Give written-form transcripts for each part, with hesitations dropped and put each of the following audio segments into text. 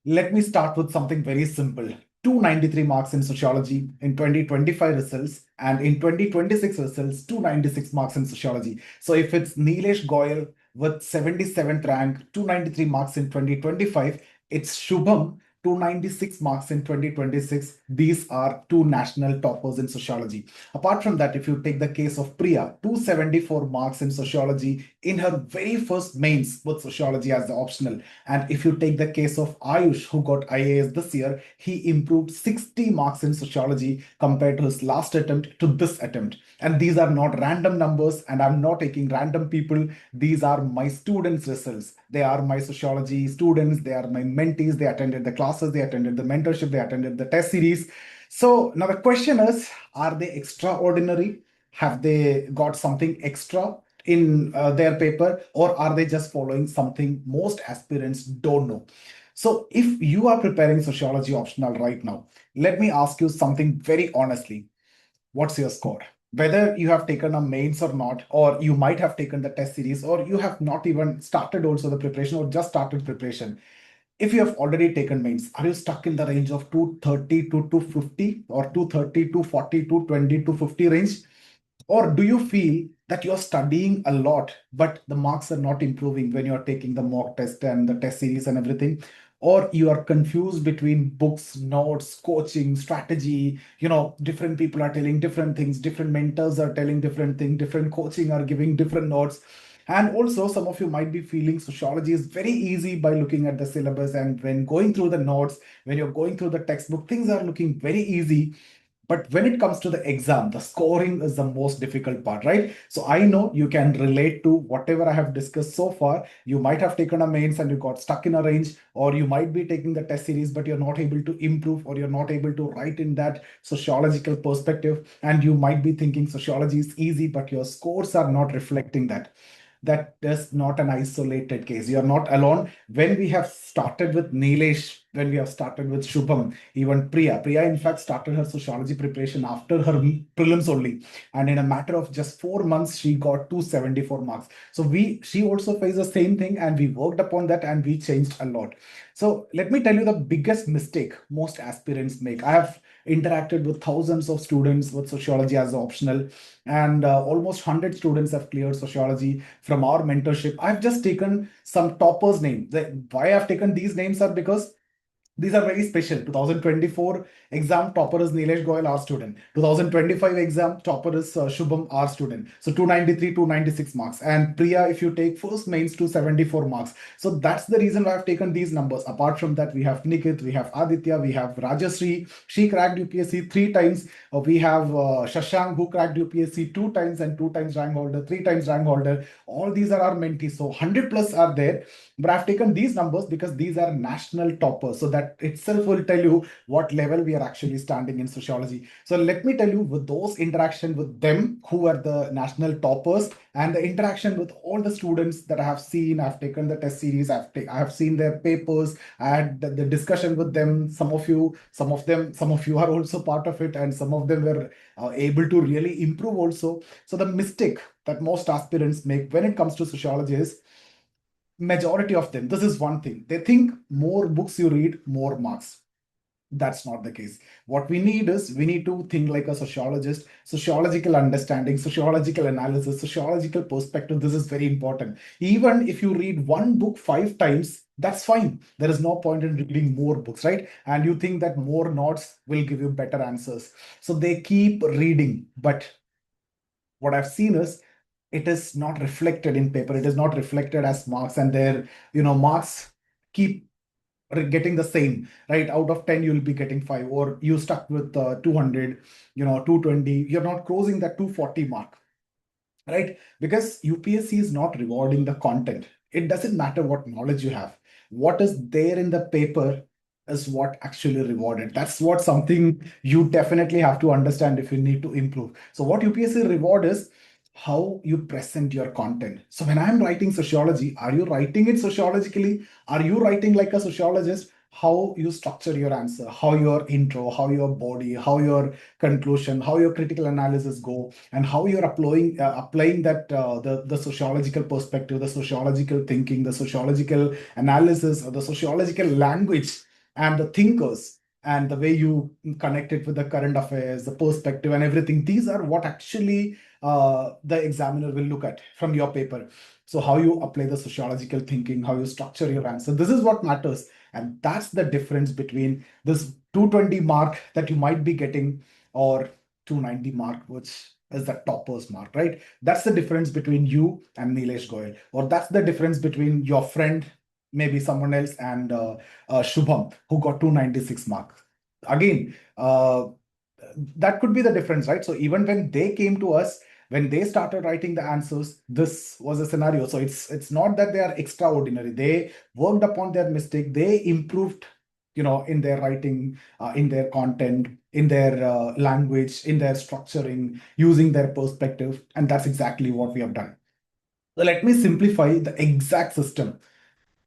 Let me start with something very simple. 293 marks in sociology in 2025 results, and in 2026 results, 296 marks in sociology. So if it's Nilesh Goyal with 77th rank, 293 marks in 2025, it's Shubham, 296 marks in 2026. These are two national toppers in sociology. Apart from that, if you take the case of Priya, 274 marks in sociology in her very first mains with sociology as the optional. And if you take the case of Ayush, who got IAS this year, he improved 60 marks in sociology compared to his last attempt to this attempt. And these are not random numbers, and I'm not taking random people. These are my students' results. They are my sociology students, they are my mentees, they attended the classes, they attended the mentorship, they attended the test series. So now the question is, are they extraordinary? Have they got something extra in their paper, or are they just following something most aspirants don't know? So if you are preparing sociology optional right now, let me ask you something very honestly. What's your score? Whether you have taken a mains or not, or you might have taken the test series, or you have not even started also the preparation or just started preparation. If you have already taken mains, are you stuck in the range of 230 to 250, or 230 to 40 to 20 to 50 range? Or do you feel that you're studying a lot, but the marks are not improving when you're taking the mock test and the test series and everything? Or you are confused between books, notes, coaching, strategy. Different people are telling different things, different mentors are telling different things, different coaching are giving different notes. And also, some of you might be feeling sociology is very easy by looking at the syllabus. And when going through the notes, when you're going through the textbook, things are looking very easy. But when it comes to the exam, the scoring is the most difficult part, right? So I know you can relate to whatever I have discussed so far. You might have taken a mains and you got stuck in a range, or you might be taking the test series, but you're not able to improve, or you're not able to write in that sociological perspective. And you might be thinking sociology is easy, but your scores are not reflecting that. That is not an isolated case. You're not alone. When we have started with Nilesh, when we have started with Shubham, even Priya in fact started her sociology preparation after her prelims only. And in a matter of just 4 months, she got 274 marks. So she also faced the same thing, and we worked upon that and we changed a lot. So let me tell you the biggest mistake most aspirants make. I have interacted with thousands of students with sociology as optional, and almost 100 students have cleared sociology from our mentorship. I've just taken some toppers' names. Why I've taken these names are because these are very special. 2024 exam topper is Nilesh Goyal, our student. 2025 exam topper is Shubham, our student. So 293, 296 marks. And Priya, if you take first mains, 274 marks. So that's the reason why I've taken these numbers. Apart from that, we have Nikit, we have Aditya, we have Rajashree. She cracked UPSC 3 times. We have Shashank, who cracked UPSC 2 times and 2 times rank holder, 3 times rank holder. All these are our mentees. So 100 plus are there. But I've taken these numbers because these are national toppers. So that itself will tell you what level we are actually standing in sociology. So let me tell you, with those interaction with them who are the national toppers, and the interaction with all the students that I have seen, I've taken the test series, I have seen their papers, I had the discussion with them. Some of you are also part of it, and some of them were able to really improve also. So the mistake that most aspirants make when it comes to sociology is, majority of them, this is one thing, they think more books you read, more marks. That's not the case. What we need is, we need to think like a sociologist. Sociological understanding, sociological analysis, sociological perspective, this is very important. Even if you read one book 5 times, that's fine. There is no point in reading more books, right? And you think that more notes will give you better answers, so they keep reading. But what I've seen is, it is not reflected in paper, it is not reflected as marks, and their marks keep getting the same, right? Out of 10 you'll be getting 5, or you stuck with 200, 220, you're not crossing that 240 mark, right? Because UPSC is not rewarding the content. It doesn't matter what knowledge you have, what is there in the paper is what actually rewarded. That's what something you definitely have to understand if you need to improve. So what UPSC reward is how you present your content. So when I'm writing sociology, are you writing it sociologically? Are you writing like a sociologist? How you structure your answer, how your intro, how your body, how your conclusion, how your critical analysis go, and how you're applying that the sociological perspective, the sociological thinking, the sociological analysis, or the sociological language and the thinkers and the way you connect it with the current affairs, the perspective and everything. These are what actually the examiner will look at from your paper. So how you apply the sociological thinking, how you structure your answer, this is what matters. And that's the difference between this 220 mark that you might be getting or 290 mark, which is the topper's mark, right? That's the difference between you and Nilesh Goyal, or that's the difference between your friend, maybe someone else, and Shubham, who got 296 marks. Again, that could be the difference, right? So even when they came to us, when they started writing the answers, this was a scenario. So it's not that they are extraordinary. They worked upon their mistake. They improved, in their writing, in their content, in their language, in their structuring, using their perspective, and that's exactly what we have done. So let me simplify the exact system,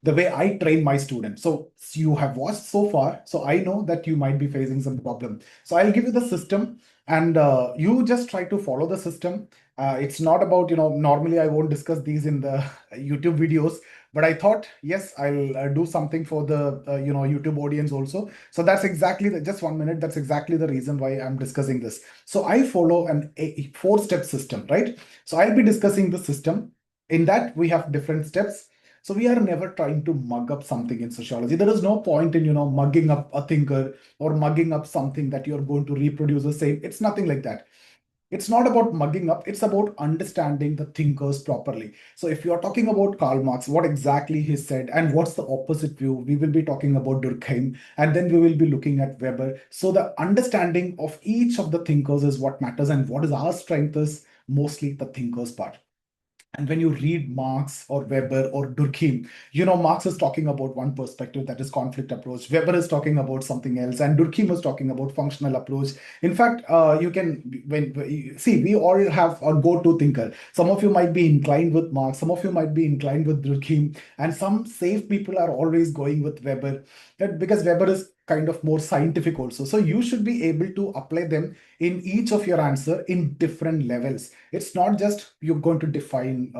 the way I train my students. So you have watched so far, so I know that you might be facing some problem. So I'll give you the system, and you just try to follow the system. It's not about, normally I won't discuss these in the YouTube videos, but I thought, yes, I'll do something for the, YouTube audience also. So that's exactly just 1 minute. That's exactly the reason why I'm discussing this. So I follow a four-step system, right? So I'll be discussing the system. In that, we have different steps. So we are never trying to mug up something in sociology. There is no point in, mugging up a thinker or mugging up something that you're going to reproduce the same. It's nothing like that. It's not about mugging up. It's about understanding the thinkers properly. So if you're talking about Karl Marx, what exactly he said and what's the opposite view, we will be talking about Durkheim, and then we will be looking at Weber. So the understanding of each of the thinkers is what matters, and what is our strength is mostly the thinkers part. And when you read Marx or Weber or Durkheim, Marx is talking about one perspective, that is conflict approach. Weber is talking about something else, and Durkheim is talking about functional approach. In fact, you can see, we all have a go-to thinker. Some of you might be inclined with Marx, some of you might be inclined with Durkheim, and some safe people are always going with Weber, because Weber is kind of more scientific also. So you should be able to apply them in each of your answer in different levels. It's not just you're going to define,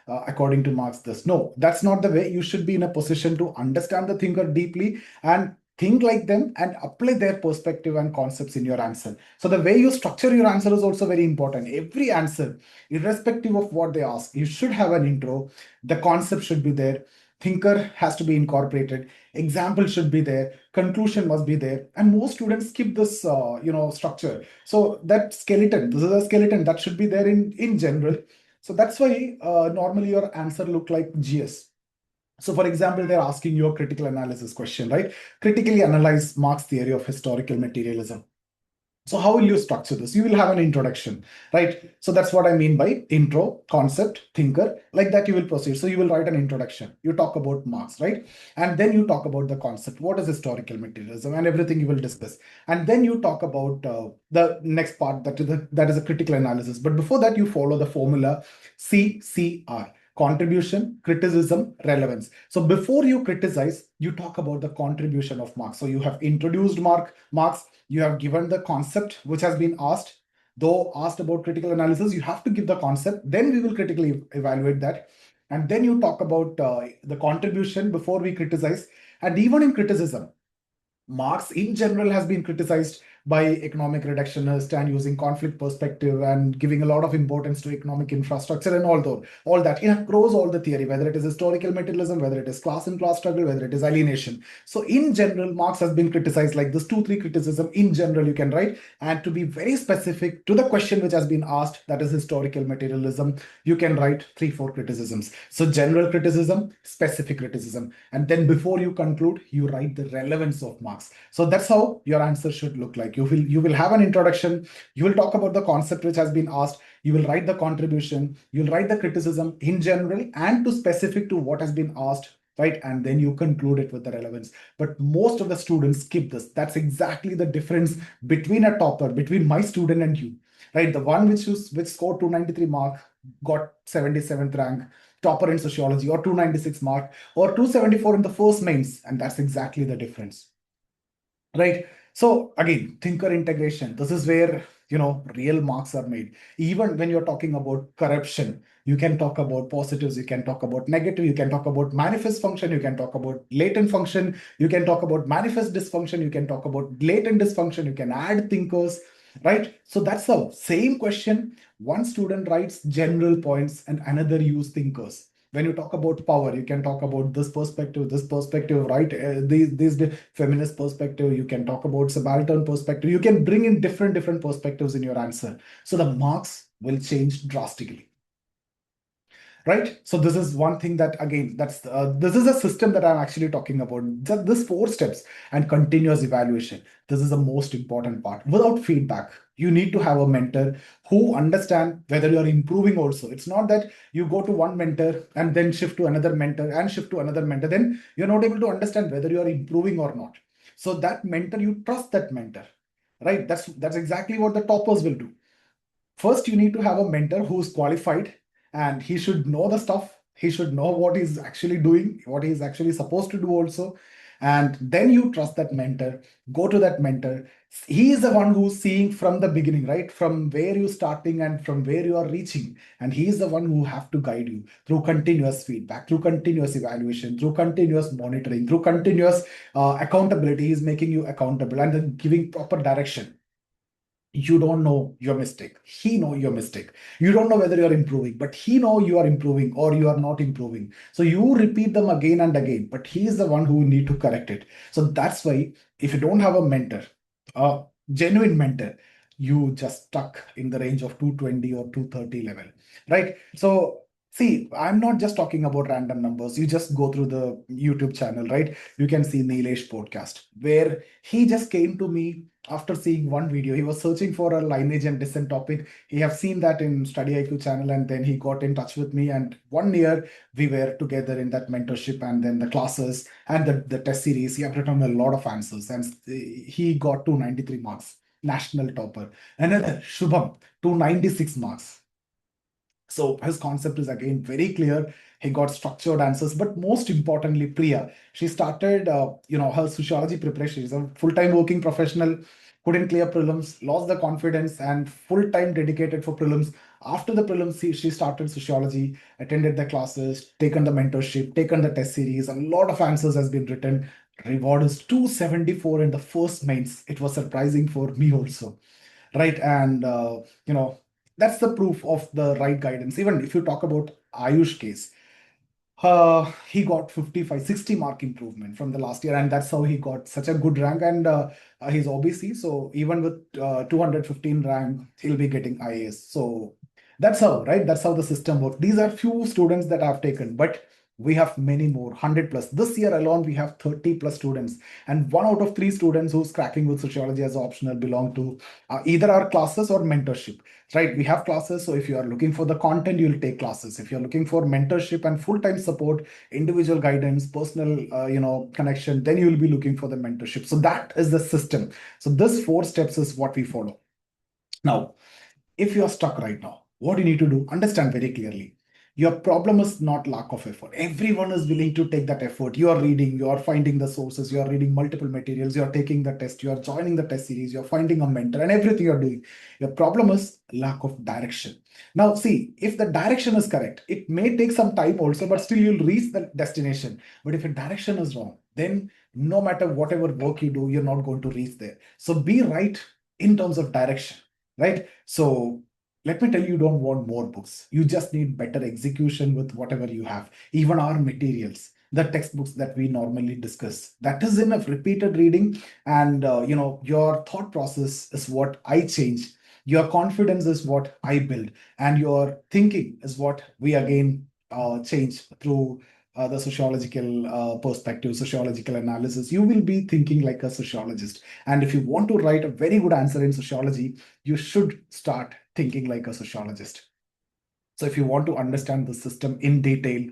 according to Marx this. No, that's not the way. You should be in a position to understand the thinker deeply and think like them and apply their perspective and concepts in your answer. So the way you structure your answer is also very important. Every answer, irrespective of what they ask, you should have an intro. The concept should be there. Thinker has to be incorporated. Example should be there. Conclusion must be there. And most students skip this, structure. So that skeleton, this is a skeleton that should be there in general. So that's why normally your answer look like GS. So for example, they're asking you a critical analysis question, right? Critically analyze Marx's theory of historical materialism. So how will you structure this? You will have an introduction, right? So that's what I mean by intro, concept, thinker. Like that you will proceed. So you will write an introduction. You talk about Marx, right? And then you talk about the concept. What is historical materialism and everything you will discuss. And then you talk about the next part, that is a critical analysis. But before that, you follow the formula CCR. Contribution, criticism, relevance. So before you criticize, you talk about the contribution of Marx. So you have introduced Marx, you have given the concept which has been asked. Though asked about critical analysis, you have to give the concept. Then we will critically evaluate that. And then you talk about the contribution before we criticize. And even in criticism, Marx in general has been criticized by economic reductionists and using conflict perspective and giving a lot of importance to economic infrastructure and all that across all the theory, whether it is historical materialism, whether it is class and class struggle, whether it is alienation. So in general, Marx has been criticized like this, 2-3 criticism in general you can write. And to be very specific to the question which has been asked, that is historical materialism, you can write 3-4 criticisms. So general criticism, specific criticism. And then before you conclude, you write the relevance of Marx. So that's how your answer should look like. You will have an introduction. You will talk about the concept which has been asked. You will write the contribution. You'll write the criticism in general and to specific to what has been asked, right? And then you conclude it with the relevance. But most of the students skip this. That's exactly the difference between a topper, between my student and you, right? The one which scored 293 mark, got 77th rank, topper in sociology, or 296 mark, or 274 in the first mains, and that's exactly the difference, right? So again, thinker integration. This is where real marks are made. Even when you're talking about corruption, you can talk about positives, you can talk about negative, you can talk about manifest function, you can talk about latent function, you can talk about manifest dysfunction, you can talk about latent dysfunction, you can add thinkers, right? So that's the same question. One student writes general points and another use thinkers. When you talk about power, you can talk about this perspective, right? These feminist perspective, you can talk about subaltern perspective, you can bring in different perspectives in your answer. So the marks will change drastically, right? So this is one thing that, again, this is a system that I'm actually talking about. Just this 4 steps and continuous evaluation, this is the most important part. Without feedback, you need to have a mentor who understand whether you're improving also. It's not that you go to one mentor and then shift to another mentor and shift to another mentor, then you're not able to understand whether you're improving or not. So that mentor, you trust that mentor, right? That's exactly what the toppers will do. First, you need to have a mentor who's qualified, and he should know the stuff. He should know what he's actually doing, what he's actually supposed to do also. And then you trust that mentor, go to that mentor. He is the one who's seeing from the beginning, right? From where you're starting and from where you are reaching. And he is the one who have to guide you through continuous feedback, through continuous evaluation, through continuous monitoring, through continuous accountability. He's making you accountable and then giving proper direction. You don't know your mistake, he know your mistake. You don't know whether you're improving, but he know you are improving or you are not improving. So you repeat them again and again, but he is the one who need to correct it. So that's why, if you don't have a mentor, a genuine mentor, you just stuck in the range of 220 or 230 level, right? So see, I'm not just talking about random numbers. You just go through the YouTube channel, right? You can see Nilesh podcast, where he just came to me after seeing one video. He was searching for a lineage and descent topic. He have seen that in Study IQ channel, and then he got in touch with me. And one year we were together in that mentorship, and then the classes and the test series. He have written a lot of answers, and he got 293 marks, national topper. Another Shubham, 296 marks. So his concept is again very clear. He got structured answers, but most importantly, Priya, she started, her sociology preparation. She's a full-time working professional, couldn't clear prelims, lost the confidence, and full-time dedicated for prelims. After the prelims, she started sociology, attended the classes, taken the mentorship, taken the test series. A lot of answers has been written. Reward is 274 in the first mains. It was surprising for me also, right? And that's the proof of the right guidance. Even if you talk about Ayush case, he got 55, 60 mark improvement from the last year, and that's how he got such a good rank. And he's OBC, so even with 215 rank, he'll be getting IAS. So that's how, right? That's how the system works. These are few students that I've taken, but we have many more, 100 plus. This year alone, we have 30 plus students, and 1 out of 3 students who's cracking with sociology as optional belong to either our classes or mentorship, right? We have classes. So if you are looking for the content, you'll take classes. If you're looking for mentorship and full-time support, individual guidance, personal, connection, then you'll be looking for the mentorship. So that is the system. So this 4 steps is what we follow. Now, if you are stuck right now, what you need to do, understand very clearly. Your problem is not lack of effort. Everyone is willing to take that effort. You are reading, you are finding the sources, you are reading multiple materials, you are taking the test, you are joining the test series, you're finding a mentor, and everything you're doing. Your problem is lack of direction. Now, see, if the direction is correct, it may take some time also, but still you'll reach the destination. But if your direction is wrong, then no matter whatever work you do, you're not going to reach there. So be right in terms of direction, right? So let me tell you, you don't want more books. You just need better execution with whatever you have. Even our materials, the textbooks that we normally discuss, that is enough. Repeated reading, and your thought process is what I change. Your confidence is what I build, and your thinking is what we again change through the sociological perspective, sociological analysis. You will be thinking like a sociologist. And if you want to write a very good answer in sociology, you should start thinking like a sociologist. So if you want to understand the system in detail,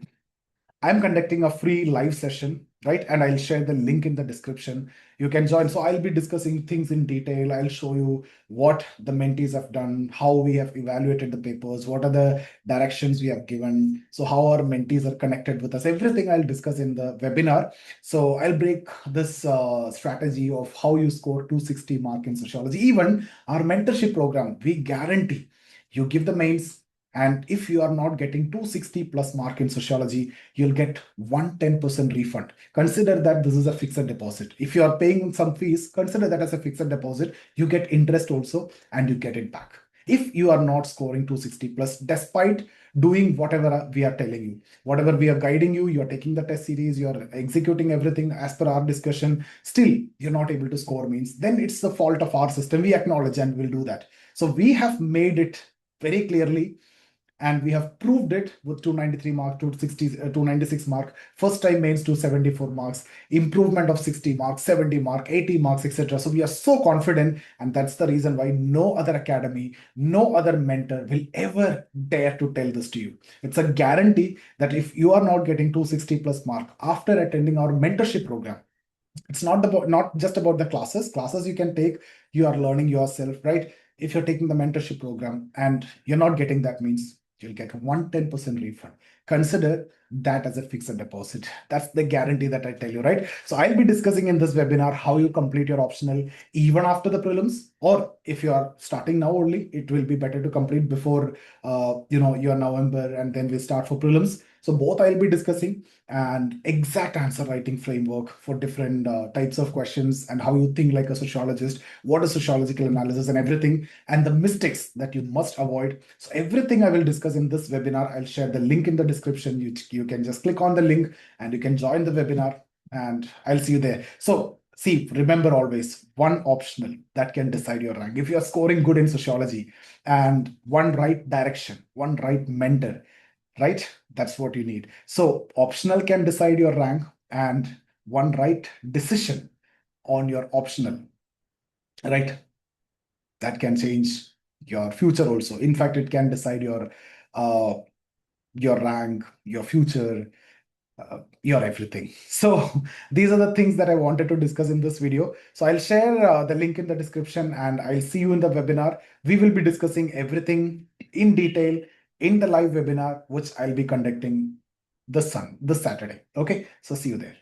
I'm conducting a free live session, right? And I'll share the link in the description. You can join. So I'll be discussing things in detail. I'll show you what the mentees have done, how we have evaluated the papers, what are the directions we have given. So how our mentees are connected with us. Everything I'll discuss in the webinar. So I'll break this strategy of how you score 260 mark in sociology. Even our mentorship program, we guarantee you give the mains. And if you are not getting 260 plus mark in sociology, you'll get 110% refund. Consider that this is a fixed deposit. If you are paying some fees, consider that as a fixed deposit. You get interest also and you get it back. If you are not scoring 260 plus, despite doing whatever we are telling you, whatever we are guiding you, you are taking the test series, you are executing everything as per our discussion, still you're not able to score means, then it's the fault of our system. We acknowledge and we'll do that. So we have made it very clearly and we have proved it with 293 mark, 296 mark, first time mains 274 marks, improvement of 60 marks, 70 mark, 80 marks, etc. So we are so confident, and that's the reason why no other academy, no other mentor will ever dare to tell this to you. It's a guarantee that if you are not getting 260 plus mark after attending our mentorship program, it's not just about the classes you can take, you are learning yourself, right? If you're taking the mentorship program and you're not getting that, means you'll get 110% refund. Consider that as a fixed deposit. That's the guarantee that I tell you, right? So I'll be discussing in this webinar how you complete your optional even after the prelims, or if you are starting now only, it will be better to complete before your November, and then we start for prelims. So both I'll be discussing, and exact answer writing framework for different types of questions, and how you think like a sociologist, what is sociological analysis and everything, and the mistakes that you must avoid. So everything I will discuss in this webinar. I'll share the link in the description. You can just click on the link and you can join the webinar, and I'll see you there. So see, remember always one optional that can decide your rank. If you're scoring good in sociology, and one right direction, one right mentor, right? That's what you need. So optional can decide your rank, and one right decision on your optional, right? That can change your future also. In fact, it can decide uh, your rank, your future, your everything. So these are the things that I wanted to discuss in this video. So I'll share the link in the description, and I'll see you in the webinar. We will be discussing everything in detail in the live webinar, which I'll be conducting this Saturday. Okay, so see you there.